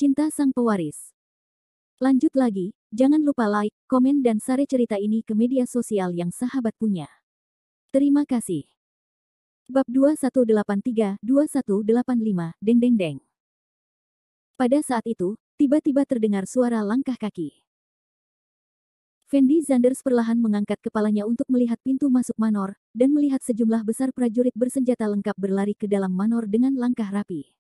Cinta Sang Pewaris. Lanjut lagi, jangan lupa like, komen dan share cerita ini ke media sosial yang sahabat punya. Terima kasih. Bab 2183-2185, deng deng deng. Pada saat itu, tiba-tiba terdengar suara langkah kaki. Fendi Zanders perlahan mengangkat kepalanya untuk melihat pintu masuk manor, dan melihat sejumlah besar prajurit bersenjata lengkap berlari ke dalam manor dengan langkah rapi.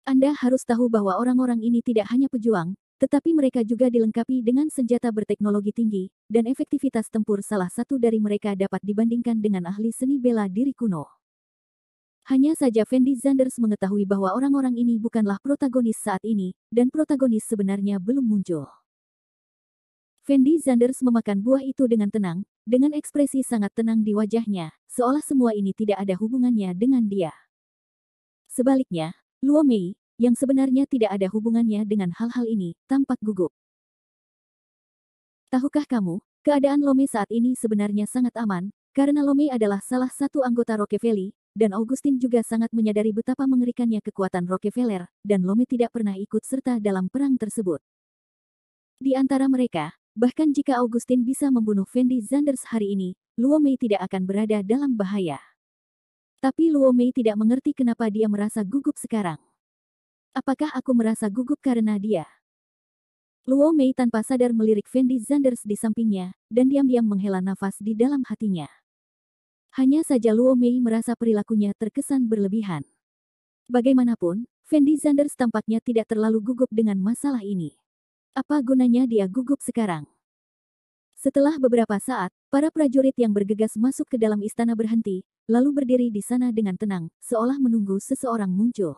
Anda harus tahu bahwa orang-orang ini tidak hanya pejuang, tetapi mereka juga dilengkapi dengan senjata berteknologi tinggi, dan efektivitas tempur salah satu dari mereka dapat dibandingkan dengan ahli seni bela diri kuno. Hanya saja Fendi Zanders mengetahui bahwa orang-orang ini bukanlah protagonis saat ini, dan protagonis sebenarnya belum muncul. Fendi Zanders memakan buah itu dengan tenang, dengan ekspresi sangat tenang di wajahnya, seolah semua ini tidak ada hubungannya dengan dia. Sebaliknya, Luo Mei, yang sebenarnya tidak ada hubungannya dengan hal-hal ini, tampak gugup. Tahukah kamu, keadaan Luo Mei saat ini sebenarnya sangat aman, karena Luo Mei adalah salah satu anggota Rockefeller, dan Augustin juga sangat menyadari betapa mengerikannya kekuatan Rockefeller, dan Luo Mei tidak pernah ikut serta dalam perang tersebut. Di antara mereka, bahkan jika Augustin bisa membunuh Fendi Zanders hari ini, Luo Mei tidak akan berada dalam bahaya. Tapi Luo Mei tidak mengerti kenapa dia merasa gugup sekarang. Apakah aku merasa gugup karena dia? Luo Mei tanpa sadar melirik Fendi Zanders di sampingnya, dan diam-diam menghela nafas di dalam hatinya. Hanya saja Luo Mei merasa perilakunya terkesan berlebihan. Bagaimanapun, Fendi Zanders tampaknya tidak terlalu gugup dengan masalah ini. Apa gunanya dia gugup sekarang? Setelah beberapa saat, para prajurit yang bergegas masuk ke dalam istana berhenti, lalu berdiri di sana dengan tenang, seolah menunggu seseorang muncul.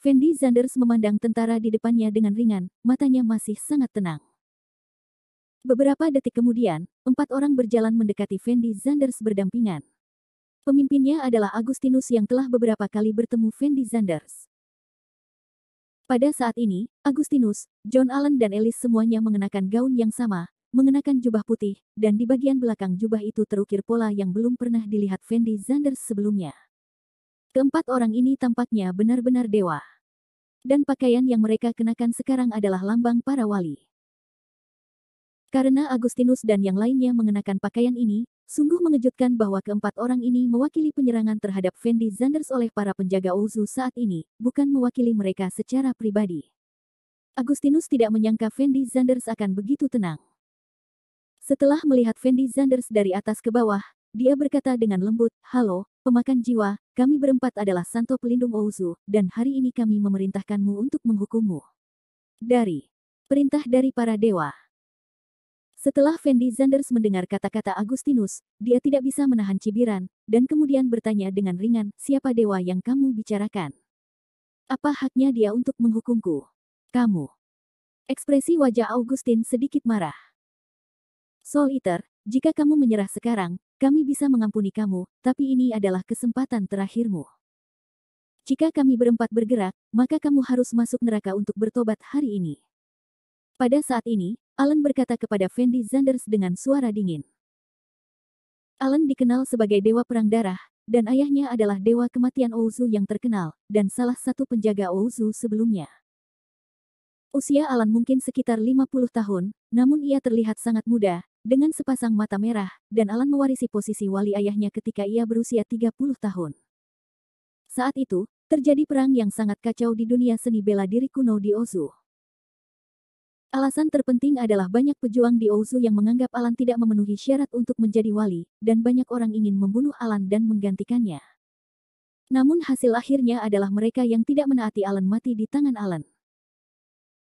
Fendi Zanders memandang tentara di depannya dengan ringan, matanya masih sangat tenang. Beberapa detik kemudian, 4 orang berjalan mendekati Fendi Zanders berdampingan. Pemimpinnya adalah Agustinus yang telah beberapa kali bertemu Fendi Zanders. Pada saat ini, Agustinus, John Allen dan Ellis semuanya mengenakan gaun yang sama, mengenakan jubah putih, dan di bagian belakang jubah itu terukir pola yang belum pernah dilihat Fendi Zanders sebelumnya. Keempat orang ini tampaknya benar-benar dewa. Dan pakaian yang mereka kenakan sekarang adalah lambang para wali. Karena Agustinus dan yang lainnya mengenakan pakaian ini, sungguh mengejutkan bahwa keempat orang ini mewakili penyerangan terhadap Fendi Zanders oleh para penjaga Ozu saat ini, bukan mewakili mereka secara pribadi. Agustinus tidak menyangka Fendi Zanders akan begitu tenang. Setelah melihat Fendi Zanders dari atas ke bawah, dia berkata dengan lembut, "Halo, pemakan jiwa, kami berempat adalah Santo Pelindung Ozu, dan hari ini kami memerintahkanmu untuk menghukummu. Dari perintah dari para dewa." Setelah Fendi Zanders mendengar kata-kata Agustinus, dia tidak bisa menahan cibiran, dan kemudian bertanya dengan ringan, "Siapa dewa yang kamu bicarakan? Apa haknya dia untuk menghukumku? Kamu?" Ekspresi wajah Augustin sedikit marah. "Soul Eater, jika kamu menyerah sekarang, kami bisa mengampuni kamu, tapi ini adalah kesempatan terakhirmu. Jika kami berempat bergerak, maka kamu harus masuk neraka untuk bertobat hari ini." Pada saat ini, Allen berkata kepada Fendi Zanders dengan suara dingin. Allen dikenal sebagai dewa perang darah, dan ayahnya adalah dewa kematian Ozu yang terkenal, dan salah satu penjaga Ozu sebelumnya. Usia Allen mungkin sekitar 50 tahun, namun ia terlihat sangat muda, dengan sepasang mata merah, dan Allen mewarisi posisi wali ayahnya ketika ia berusia 30 tahun. Saat itu, terjadi perang yang sangat kacau di dunia seni bela diri kuno di Ozu. Alasan terpenting adalah banyak pejuang di Ozu yang menganggap Allen tidak memenuhi syarat untuk menjadi wali, dan banyak orang ingin membunuh Allen dan menggantikannya. Namun hasil akhirnya adalah mereka yang tidak menaati Allen mati di tangan Allen.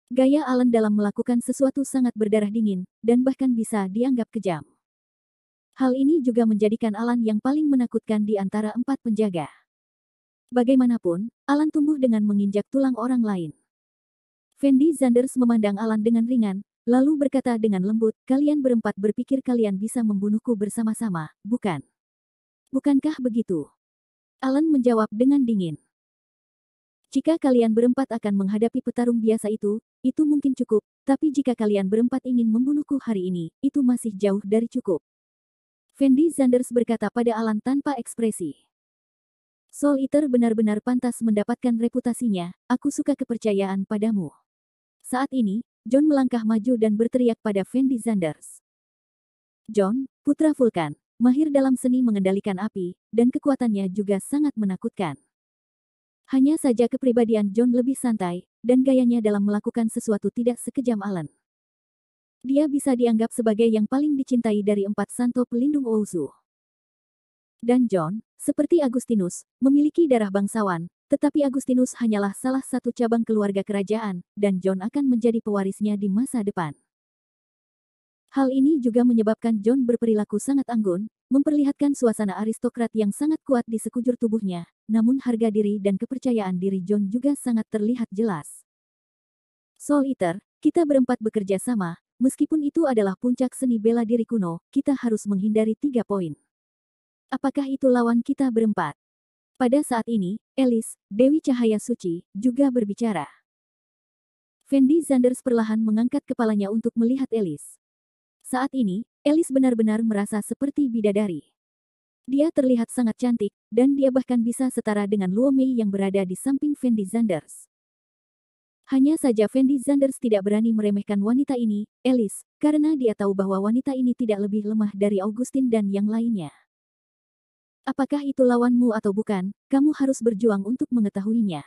Gaya Allen dalam melakukan sesuatu sangat berdarah dingin, dan bahkan bisa dianggap kejam. Hal ini juga menjadikan Allen yang paling menakutkan di antara 4 penjaga. Bagaimanapun, Allen tumbuh dengan menginjak tulang orang lain. Fendi Zanders memandang Allen dengan ringan, lalu berkata dengan lembut, "Kalian berempat berpikir kalian bisa membunuhku bersama-sama, bukan? Bukankah begitu?" Allen menjawab dengan dingin. "Jika kalian berempat akan menghadapi petarung biasa itu mungkin cukup, tapi jika kalian berempat ingin membunuhku hari ini, itu masih jauh dari cukup." Fendi Zanders berkata pada Allen tanpa ekspresi. Soul Eater benar-benar pantas mendapatkan reputasinya, aku suka kepercayaan padamu. Saat ini, John melangkah maju dan berteriak pada Fendi Zanders. John, putra Vulkan, mahir dalam seni mengendalikan api, dan kekuatannya juga sangat menakutkan. Hanya saja kepribadian John lebih santai, dan gayanya dalam melakukan sesuatu tidak sekejam Alan. Dia bisa dianggap sebagai yang paling dicintai dari 4 santo pelindung Ozu. Dan John, seperti Agustinus, memiliki darah bangsawan, tetapi Agustinus hanyalah salah satu cabang keluarga kerajaan, dan John akan menjadi pewarisnya di masa depan. Hal ini juga menyebabkan John berperilaku sangat anggun, memperlihatkan suasana aristokrat yang sangat kuat di sekujur tubuhnya, namun harga diri dan kepercayaan diri John juga sangat terlihat jelas. Soul Eater, kita berempat bekerja sama, meskipun itu adalah puncak seni bela diri kuno, kita harus menghindari 3 poin. Apakah itu lawan kita berempat? Pada saat ini, Elis, Dewi Cahaya Suci, juga berbicara. Fendi Zanders perlahan mengangkat kepalanya untuk melihat Elis. Saat ini, Elis benar-benar merasa seperti bidadari. Dia terlihat sangat cantik, dan dia bahkan bisa setara dengan Luo Mei yang berada di samping Fendi Zanders. Hanya saja Fendi Zanders tidak berani meremehkan wanita ini, Elis, karena dia tahu bahwa wanita ini tidak lebih lemah dari Augustin dan yang lainnya. Apakah itu lawanmu atau bukan, kamu harus berjuang untuk mengetahuinya.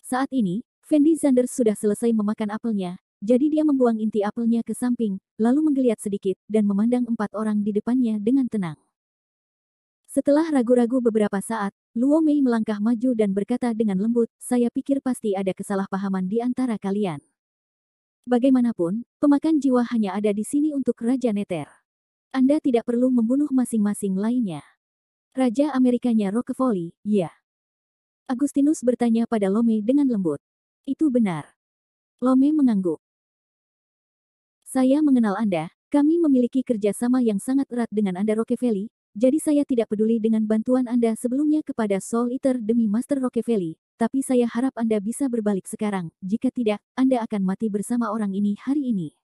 Saat ini, Fendi Zanders sudah selesai memakan apelnya, jadi dia membuang inti apelnya ke samping, lalu menggeliat sedikit, dan memandang 4 orang di depannya dengan tenang. Setelah ragu-ragu beberapa saat, Luo Mei melangkah maju dan berkata dengan lembut, saya pikir pasti ada kesalahpahaman di antara kalian. Bagaimanapun, pemakan jiwa hanya ada di sini untuk Raja Nether. Anda tidak perlu membunuh masing-masing lainnya. Raja Amerikanya Roquefort, ya. Agustinus bertanya pada Lome dengan lembut. Itu benar. Lome mengangguk. Saya mengenal Anda, kami memiliki kerjasama yang sangat erat dengan Anda Roquefort, jadi saya tidak peduli dengan bantuan Anda sebelumnya kepada Soul Eater demi Master Roquefort, tapi saya harap Anda bisa berbalik sekarang, jika tidak, Anda akan mati bersama orang ini hari ini.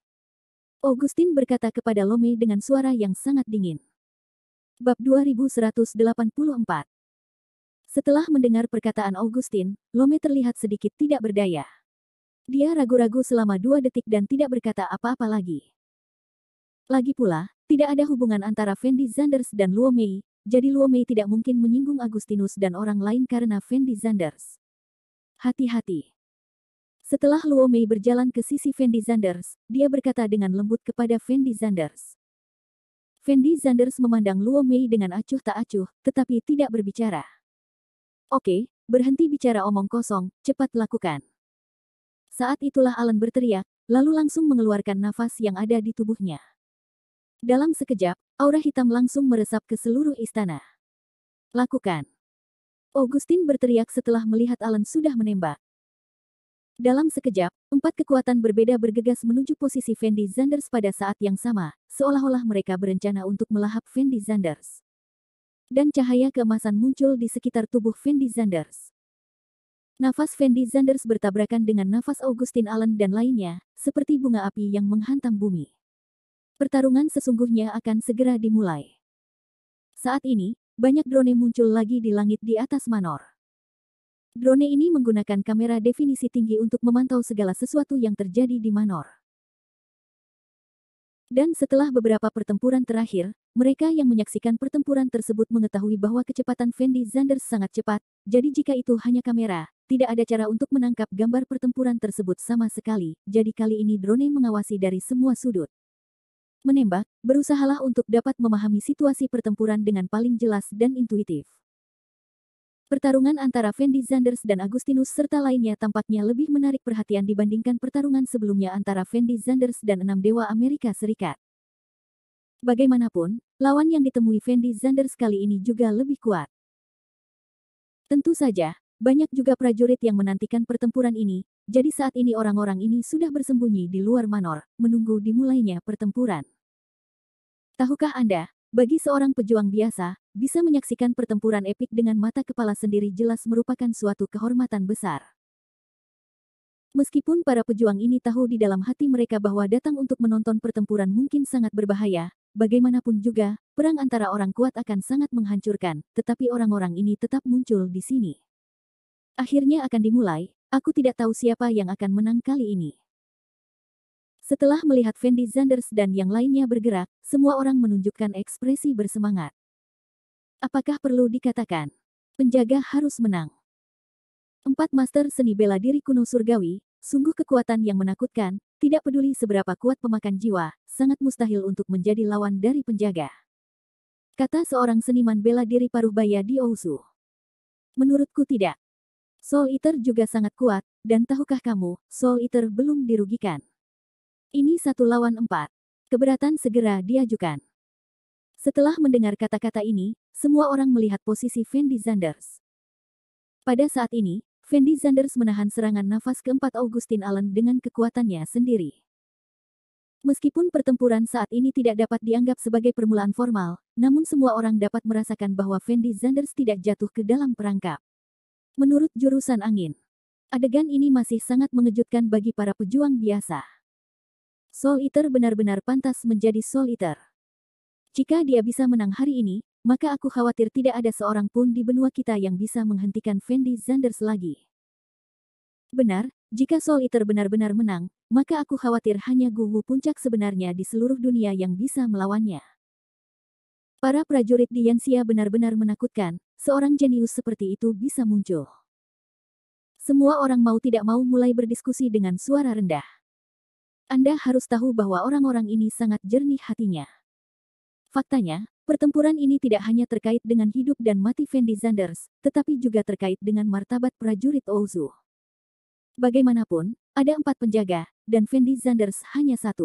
Augustin berkata kepada Lome dengan suara yang sangat dingin. Bab 2184. Setelah mendengar perkataan Augustin, Lome terlihat sedikit tidak berdaya. Dia ragu-ragu selama 2 detik dan tidak berkata apa-apa lagi. Lagi pula, tidak ada hubungan antara Fendi Zanders dan Luo Mei, jadi Luo Mei tidak mungkin menyinggung Agustinus dan orang lain karena Fendi Zanders. Hati-hati. Setelah Luo Mei berjalan ke sisi Fendi Zanders, dia berkata dengan lembut kepada Fendi Zanders. Fendi Zanders memandang Luo Mei dengan acuh tak acuh, tetapi tidak berbicara. Oke, berhenti bicara omong kosong, cepat lakukan. Saat itulah Alan berteriak, lalu langsung mengeluarkan nafas yang ada di tubuhnya. Dalam sekejap, aura hitam langsung meresap ke seluruh istana. Lakukan. Augustin berteriak setelah melihat Alan sudah menembak. Dalam sekejap, 4 kekuatan berbeda bergegas menuju posisi Fendi Zanders pada saat yang sama, seolah-olah mereka berencana untuk melahap Fendi Zanders. Dan cahaya keemasan muncul di sekitar tubuh Fendi Zanders. Nafas Fendi Zanders bertabrakan dengan nafas Augustin Allen dan lainnya, seperti bunga api yang menghantam bumi. Pertarungan sesungguhnya akan segera dimulai. Saat ini, banyak drone muncul lagi di langit di atas Manor. Drone ini menggunakan kamera definisi tinggi untuk memantau segala sesuatu yang terjadi di Manor. Dan setelah beberapa pertempuran terakhir, mereka yang menyaksikan pertempuran tersebut mengetahui bahwa kecepatan Fendi Zanders sangat cepat, jadi jika itu hanya kamera, tidak ada cara untuk menangkap gambar pertempuran tersebut sama sekali, jadi kali ini drone mengawasi dari semua sudut. Menembak, berusahalah untuk dapat memahami situasi pertempuran dengan paling jelas dan intuitif. Pertarungan antara Fendi Zanders dan Agustinus serta lainnya tampaknya lebih menarik perhatian dibandingkan pertarungan sebelumnya antara Fendi Zanders dan 6 dewa Amerika Serikat. Bagaimanapun, lawan yang ditemui Fendi Zanders kali ini juga lebih kuat. Tentu saja, banyak juga prajurit yang menantikan pertempuran ini, jadi saat ini orang-orang ini sudah bersembunyi di luar Manor, menunggu dimulainya pertempuran. Tahukah Anda, bagi seorang pejuang biasa, bisa menyaksikan pertempuran epik dengan mata kepala sendiri jelas merupakan suatu kehormatan besar. Meskipun para pejuang ini tahu di dalam hati mereka bahwa datang untuk menonton pertempuran mungkin sangat berbahaya, bagaimanapun juga, perang antara orang kuat akan sangat menghancurkan, tetapi orang-orang ini tetap muncul di sini. Akhirnya akan dimulai, aku tidak tahu siapa yang akan menang kali ini. Setelah melihat Fendi Zanders dan yang lainnya bergerak, semua orang menunjukkan ekspresi bersemangat. Apakah perlu dikatakan? Penjaga harus menang. 4 master seni bela diri kuno surgawi, sungguh kekuatan yang menakutkan, tidak peduli seberapa kuat pemakan jiwa, sangat mustahil untuk menjadi lawan dari penjaga. Kata seorang seniman bela diri paruh baya di Ousu. Menurutku tidak. Soul Eater juga sangat kuat, dan tahukah kamu, Soul Eater belum dirugikan. Ini 1 lawan 4. Keberatan segera diajukan. Setelah mendengar kata-kata ini, semua orang melihat posisi Fendi Zanders. Pada saat ini, Fendi Zanders menahan serangan nafas keempat Augustin Allen dengan kekuatannya sendiri. Meskipun pertempuran saat ini tidak dapat dianggap sebagai permulaan formal, namun semua orang dapat merasakan bahwa Fendi Zanders tidak jatuh ke dalam perangkap. Menurut jurusan angin, adegan ini masih sangat mengejutkan bagi para pejuang biasa. Soul Eater benar-benar pantas menjadi Soul Eater. Jika dia bisa menang hari ini, maka aku khawatir tidak ada seorang pun di benua kita yang bisa menghentikan Fendi Zanders lagi. Benar, jika Soul Eater benar-benar menang, maka aku khawatir hanya Guwu puncak sebenarnya di seluruh dunia yang bisa melawannya. Para prajurit di Yanxia benar-benar menakutkan, seorang jenius seperti itu bisa muncul. Semua orang mau tidak mau mulai berdiskusi dengan suara rendah. Anda harus tahu bahwa orang-orang ini sangat jernih hatinya. Faktanya, pertempuran ini tidak hanya terkait dengan hidup dan mati Fendi Zanders, tetapi juga terkait dengan martabat prajurit Ouzu. Bagaimanapun, ada 4 penjaga, dan Fendi Zanders hanya 1.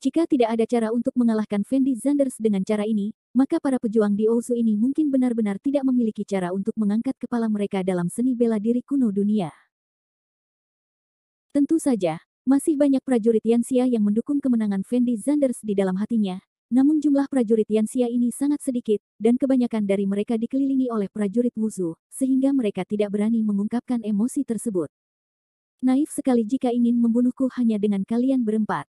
Jika tidak ada cara untuk mengalahkan Fendi Zanders dengan cara ini, maka para pejuang di Ouzu ini mungkin benar-benar tidak memiliki cara untuk mengangkat kepala mereka dalam seni bela diri kuno dunia. Tentu saja, masih banyak prajurit Yanxia yang mendukung kemenangan Fendi Zanders di dalam hatinya, namun jumlah prajurit Yanxia ini sangat sedikit, dan kebanyakan dari mereka dikelilingi oleh prajurit Wushu, sehingga mereka tidak berani mengungkapkan emosi tersebut. Naif sekali jika ingin membunuhku hanya dengan kalian berempat.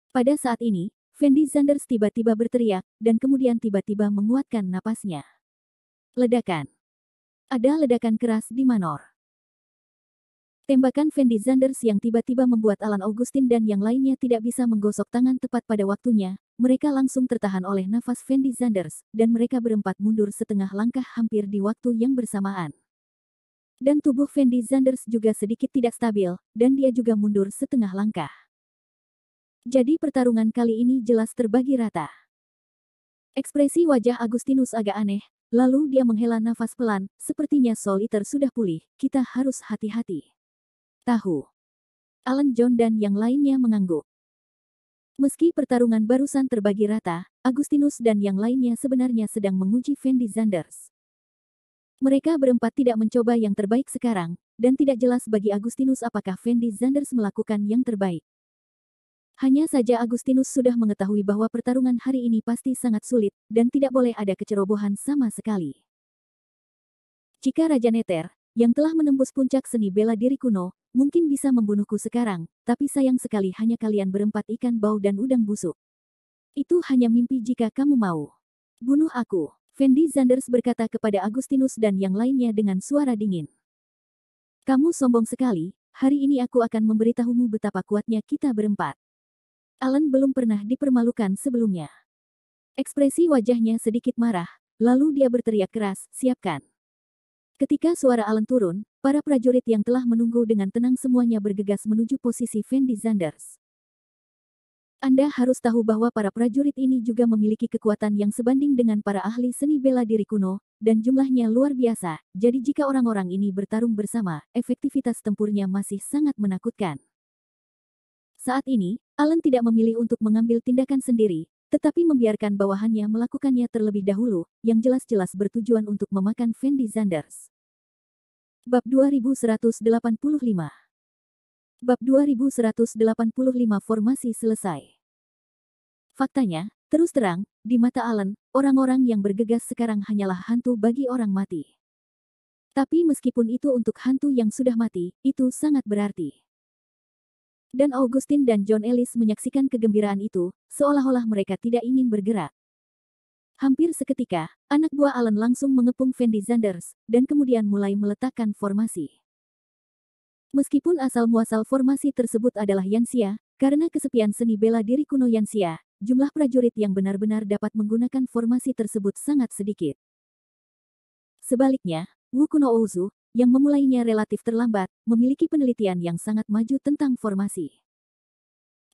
Pada saat ini, Fendi Zanders tiba-tiba berteriak, dan kemudian tiba-tiba menguatkan napasnya. Ledakan. Ada ledakan keras di Manor. Tembakan Fendi Zanders yang tiba-tiba membuat Alan Augustin dan yang lainnya tidak bisa menggosok tangan tepat pada waktunya, mereka langsung tertahan oleh nafas Fendi Zanders, dan mereka berempat mundur setengah langkah hampir di waktu yang bersamaan. Dan tubuh Fendi Zanders juga sedikit tidak stabil, dan dia juga mundur setengah langkah. Jadi pertarungan kali ini jelas terbagi rata. Ekspresi wajah Agustinus agak aneh, lalu dia menghela nafas pelan, sepertinya Soul Eater sudah pulih, kita harus hati-hati. Tahu. Alan John dan yang lainnya mengangguk. Meski pertarungan barusan terbagi rata, Agustinus dan yang lainnya sebenarnya sedang menguji Fendi Zanders. Mereka berempat tidak mencoba yang terbaik sekarang, dan tidak jelas bagi Agustinus apakah Fendi Zanders melakukan yang terbaik. Hanya saja Agustinus sudah mengetahui bahwa pertarungan hari ini pasti sangat sulit, dan tidak boleh ada kecerobohan sama sekali. Jika Raja Nether, yang telah menembus puncak seni bela diri kuno, mungkin bisa membunuhku sekarang, tapi sayang sekali hanya kalian berempat ikan bau dan udang busuk. Itu hanya mimpi jika kamu mau. Bunuh aku, Fendi Zanders berkata kepada Agustinus dan yang lainnya dengan suara dingin. Kamu sombong sekali, hari ini aku akan memberitahumu betapa kuatnya kita berempat. Alan belum pernah dipermalukan sebelumnya. Ekspresi wajahnya sedikit marah, lalu dia berteriak keras, siapkan. Ketika suara Alan turun, para prajurit yang telah menunggu dengan tenang semuanya bergegas menuju posisi Fendi Zanders. Anda harus tahu bahwa para prajurit ini juga memiliki kekuatan yang sebanding dengan para ahli seni bela diri kuno, dan jumlahnya luar biasa, jadi jika orang-orang ini bertarung bersama, efektivitas tempurnya masih sangat menakutkan. Saat ini, Alan tidak memilih untuk mengambil tindakan sendiri, tetapi membiarkan bawahannya melakukannya terlebih dahulu, yang jelas-jelas bertujuan untuk memakan Fendi Zanders. Bab 2185. Bab 2185 formasi selesai. Faktanya, terus terang, di mata Alan, orang-orang yang bergegas sekarang hanyalah hantu bagi orang mati. Tapi meskipun itu untuk hantu yang sudah mati, itu sangat berarti. Dan Augustine dan John Ellis menyaksikan kegembiraan itu, seolah-olah mereka tidak ingin bergerak. Hampir seketika, anak buah Allen langsung mengepung Fendi Zanders, dan kemudian mulai meletakkan formasi. Meskipun asal-muasal formasi tersebut adalah Yanxia, karena kesepian seni bela diri kuno Yanxia, jumlah prajurit yang benar-benar dapat menggunakan formasi tersebut sangat sedikit. Sebaliknya, Wu Kuno Ouzu, yang memulainya relatif terlambat, memiliki penelitian yang sangat maju tentang formasi.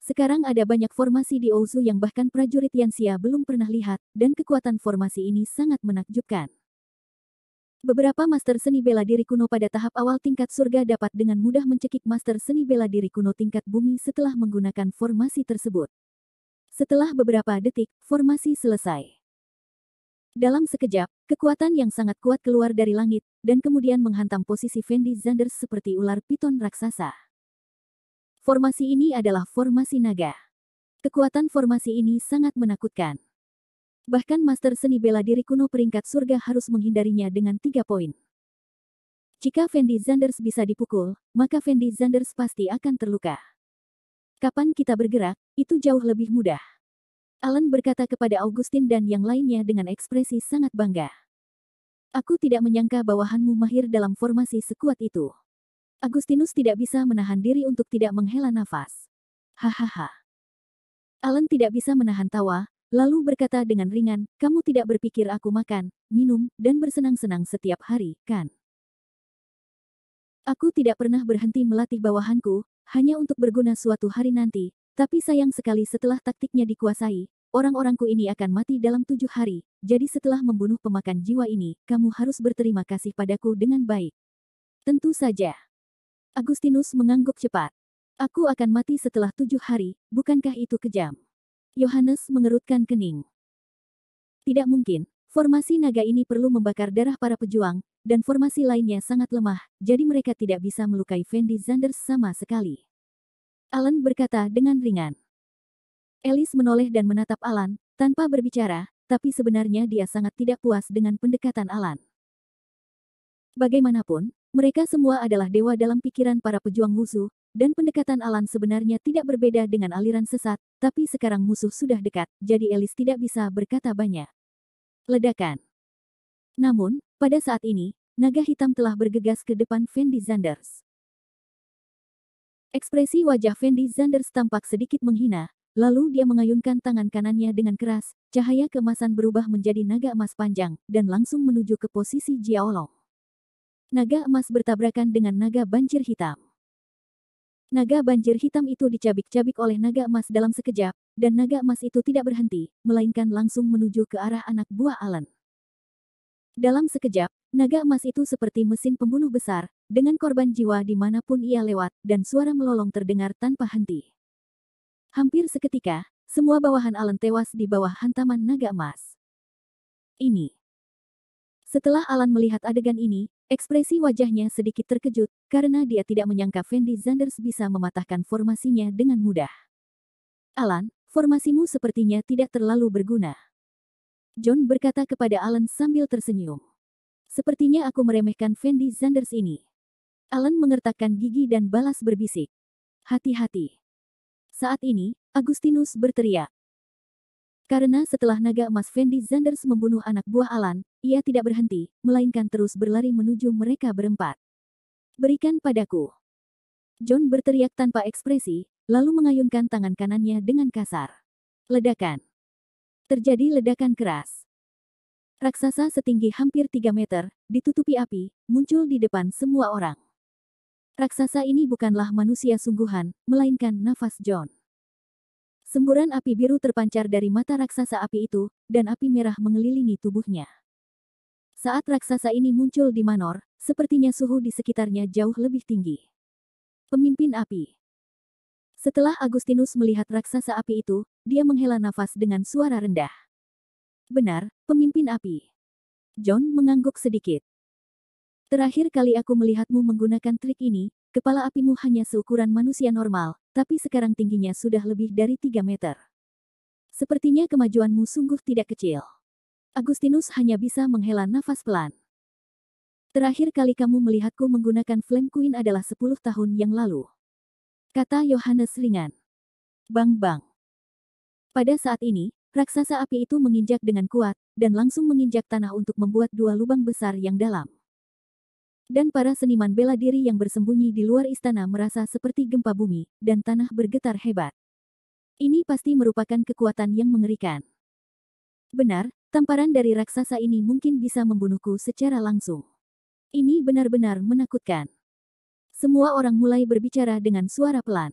Sekarang ada banyak formasi di Ouzu yang bahkan prajurit Yanxia belum pernah lihat, dan kekuatan formasi ini sangat menakjubkan. Beberapa master seni bela diri kuno pada tahap awal tingkat surga dapat dengan mudah mencekik master seni bela diri kuno tingkat bumi setelah menggunakan formasi tersebut. Setelah beberapa detik, formasi selesai. Dalam sekejap, kekuatan yang sangat kuat keluar dari langit, dan kemudian menghantam posisi Fendi Zanders seperti ular piton raksasa. Formasi ini adalah formasi naga. Kekuatan formasi ini sangat menakutkan. Bahkan master seni bela diri kuno peringkat surga harus menghindarinya dengan 3 poin. Jika Fendi Zanders bisa dipukul, maka Fendi Zanders pasti akan terluka. Kapan kita bergerak, itu jauh lebih mudah. Allen berkata kepada Augustine dan yang lainnya dengan ekspresi sangat bangga. Aku tidak menyangka bawahanmu mahir dalam formasi sekuat itu. Agustinus tidak bisa menahan diri untuk tidak menghela nafas. Hahaha. Allen tidak bisa menahan tawa, lalu berkata dengan ringan, kamu tidak berpikir aku makan, minum, dan bersenang-senang setiap hari, kan? Aku tidak pernah berhenti melatih bawahanku, hanya untuk berguna suatu hari nanti, tapi sayang sekali setelah taktiknya dikuasai, orang-orangku ini akan mati dalam 7 hari, jadi setelah membunuh pemakan jiwa ini, kamu harus berterima kasih padaku dengan baik. Tentu saja. Agustinus mengangguk cepat. Aku akan mati setelah 7 hari, bukankah itu kejam? Yohanes mengerutkan kening. Tidak mungkin, formasi naga ini perlu membakar darah para pejuang, dan formasi lainnya sangat lemah, jadi mereka tidak bisa melukai Fendi Zanders sama sekali. Allen berkata dengan ringan. Ellis menoleh dan menatap Allen, tanpa berbicara, tapi sebenarnya dia sangat tidak puas dengan pendekatan Allen. Bagaimanapun, mereka semua adalah dewa dalam pikiran para pejuang musuh, dan pendekatan Allen sebenarnya tidak berbeda dengan aliran sesat, tapi sekarang musuh sudah dekat, jadi Ellis tidak bisa berkata banyak. Ledakan. Namun, pada saat ini, naga hitam telah bergegas ke depan Fendi Zanders. Ekspresi wajah Fendi Zanders tampak sedikit menghina, lalu dia mengayunkan tangan kanannya dengan keras, cahaya keemasan berubah menjadi naga emas panjang, dan langsung menuju ke posisi Jiaolong. Naga emas bertabrakan dengan naga banjir hitam. Naga banjir hitam itu dicabik-cabik oleh naga emas dalam sekejap, dan naga emas itu tidak berhenti, melainkan langsung menuju ke arah anak buah Allen. Dalam sekejap, naga emas itu seperti mesin pembunuh besar, dengan korban jiwa dimanapun ia lewat, dan suara melolong terdengar tanpa henti. Hampir seketika, semua bawahan Allen tewas di bawah hantaman naga emas. Ini. Setelah Allen melihat adegan ini, ekspresi wajahnya sedikit terkejut, karena dia tidak menyangka Fendi Zanders bisa mematahkan formasinya dengan mudah. Allen, formasimu sepertinya tidak terlalu berguna. John berkata kepada Allen sambil tersenyum. Sepertinya aku meremehkan Fendi Zanders ini. Allen mengertakkan gigi dan balas berbisik. Hati-hati. Saat ini, Agustinus berteriak. Karena setelah naga emas Fendi Zanders membunuh anak buah Allen, ia tidak berhenti, melainkan terus berlari menuju mereka berempat. Berikan padaku. John berteriak tanpa ekspresi, lalu mengayunkan tangan kanannya dengan kasar. Ledakan. Terjadi ledakan keras. Raksasa setinggi hampir 3 meter, ditutupi api, muncul di depan semua orang. Raksasa ini bukanlah manusia sungguhan, melainkan nafas John. Semburan api biru terpancar dari mata raksasa api itu, dan api merah mengelilingi tubuhnya. Saat raksasa ini muncul di Manor, sepertinya suhu di sekitarnya jauh lebih tinggi. Pemimpin api. Setelah Agustinus melihat raksasa api itu, dia menghela nafas dengan suara rendah. Benar, pemimpin api. John mengangguk sedikit. Terakhir kali aku melihatmu menggunakan trik ini, kepala apimu hanya seukuran manusia normal, tapi sekarang tingginya sudah lebih dari 3 meter. Sepertinya kemajuanmu sungguh tidak kecil. Agustinus hanya bisa menghela nafas pelan. Terakhir kali kamu melihatku menggunakan Flame Queen adalah 10 tahun yang lalu. kata Yohanes ringan. Bang-bang. Pada saat ini, raksasa api itu menginjak dengan kuat, dan langsung menginjak tanah untuk membuat dua lubang besar yang dalam. Dan para seniman bela diri yang bersembunyi di luar istana merasa seperti gempa bumi, dan tanah bergetar hebat. Ini pasti merupakan kekuatan yang mengerikan. Benar, tamparan dari raksasa ini mungkin bisa membunuhku secara langsung. Ini benar-benar menakutkan. Semua orang mulai berbicara dengan suara pelan.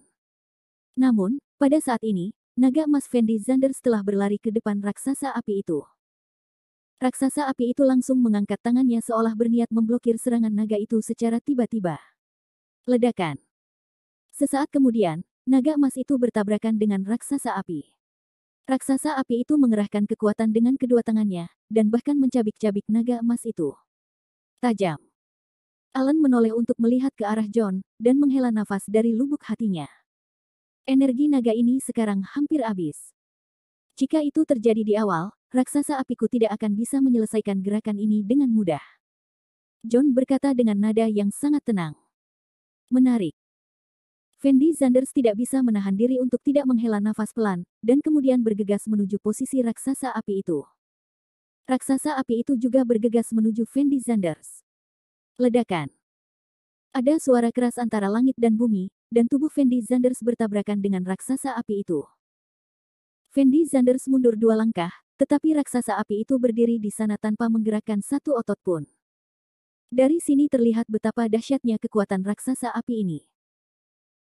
Namun, pada saat ini, naga emas Fendi Zanders telah berlari ke depan raksasa api itu. Raksasa api itu langsung mengangkat tangannya seolah berniat memblokir serangan naga itu secara tiba-tiba. Ledakan. Sesaat kemudian, naga emas itu bertabrakan dengan raksasa api. Raksasa api itu mengerahkan kekuatan dengan kedua tangannya, dan bahkan mencabik-cabik naga emas itu. Tajam. Alan menoleh untuk melihat ke arah John, dan menghela nafas dari lubuk hatinya. Energi naga ini sekarang hampir habis. Jika itu terjadi di awal, raksasa apiku tidak akan bisa menyelesaikan gerakan ini dengan mudah. John berkata dengan nada yang sangat tenang. Menarik. Fendi Zanders tidak bisa menahan diri untuk tidak menghela nafas pelan, dan kemudian bergegas menuju posisi raksasa api itu. Raksasa api itu juga bergegas menuju Fendi Zanders. Ledakan. Ada suara keras antara langit dan bumi, dan tubuh Fendi Zanders bertabrakan dengan raksasa api itu. Fendi Zanders mundur 2 langkah, tetapi raksasa api itu berdiri di sana tanpa menggerakkan satu otot pun. Dari sini terlihat betapa dahsyatnya kekuatan raksasa api ini.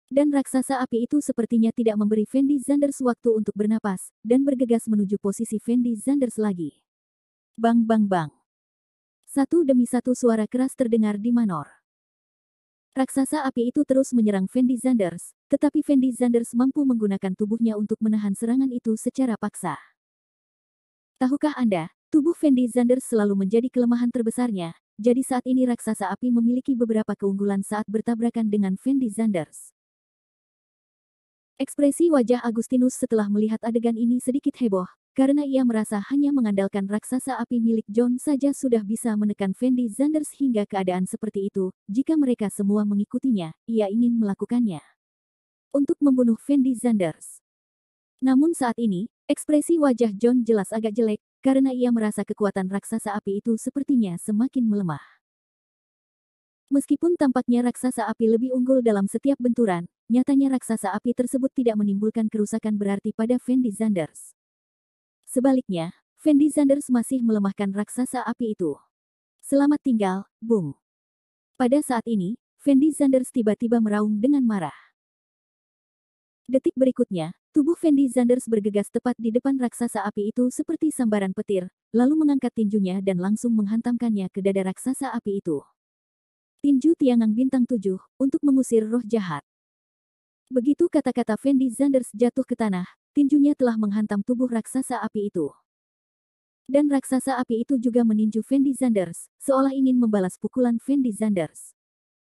Dan raksasa api itu sepertinya tidak memberi Fendi Zanders waktu untuk bernapas, dan bergegas menuju posisi Fendi Zanders lagi. Bang bang bang. Satu demi satu suara keras terdengar di manor. Raksasa api itu terus menyerang Fendi Zanders, tetapi Fendi Zanders mampu menggunakan tubuhnya untuk menahan serangan itu secara paksa. Tahukah Anda, tubuh Fendi Zanders selalu menjadi kelemahan terbesarnya, jadi saat ini raksasa api memiliki beberapa keunggulan saat bertabrakan dengan Fendi Zanders. Ekspresi wajah Agustinus setelah melihat adegan ini sedikit heboh, karena ia merasa hanya mengandalkan raksasa api milik John saja sudah bisa menekan Fendi Zanders hingga keadaan seperti itu. Jika mereka semua mengikutinya, ia ingin melakukannya untuk membunuh Fendi Zanders. Namun saat ini, ekspresi wajah John jelas agak jelek, karena ia merasa kekuatan raksasa api itu sepertinya semakin melemah. Meskipun tampaknya raksasa api lebih unggul dalam setiap benturan, nyatanya raksasa api tersebut tidak menimbulkan kerusakan berarti pada Fendi Zanders. Sebaliknya, Fendi Zanders masih melemahkan raksasa api itu. Selamat tinggal, Bung. Pada saat ini, Fendi Zanders tiba-tiba meraung dengan marah. Detik berikutnya, tubuh Fendi Zanders bergegas tepat di depan raksasa api itu seperti sambaran petir, lalu mengangkat tinjunya dan langsung menghantamkannya ke dada raksasa api itu. Tinju Tiangang Bintang 7, untuk mengusir roh jahat. Begitu kata-kata Fendi Zanders jatuh ke tanah, tinjunya telah menghantam tubuh raksasa api itu. Dan raksasa api itu juga meninju Fendi Zanders, seolah ingin membalas pukulan Fendi Zanders.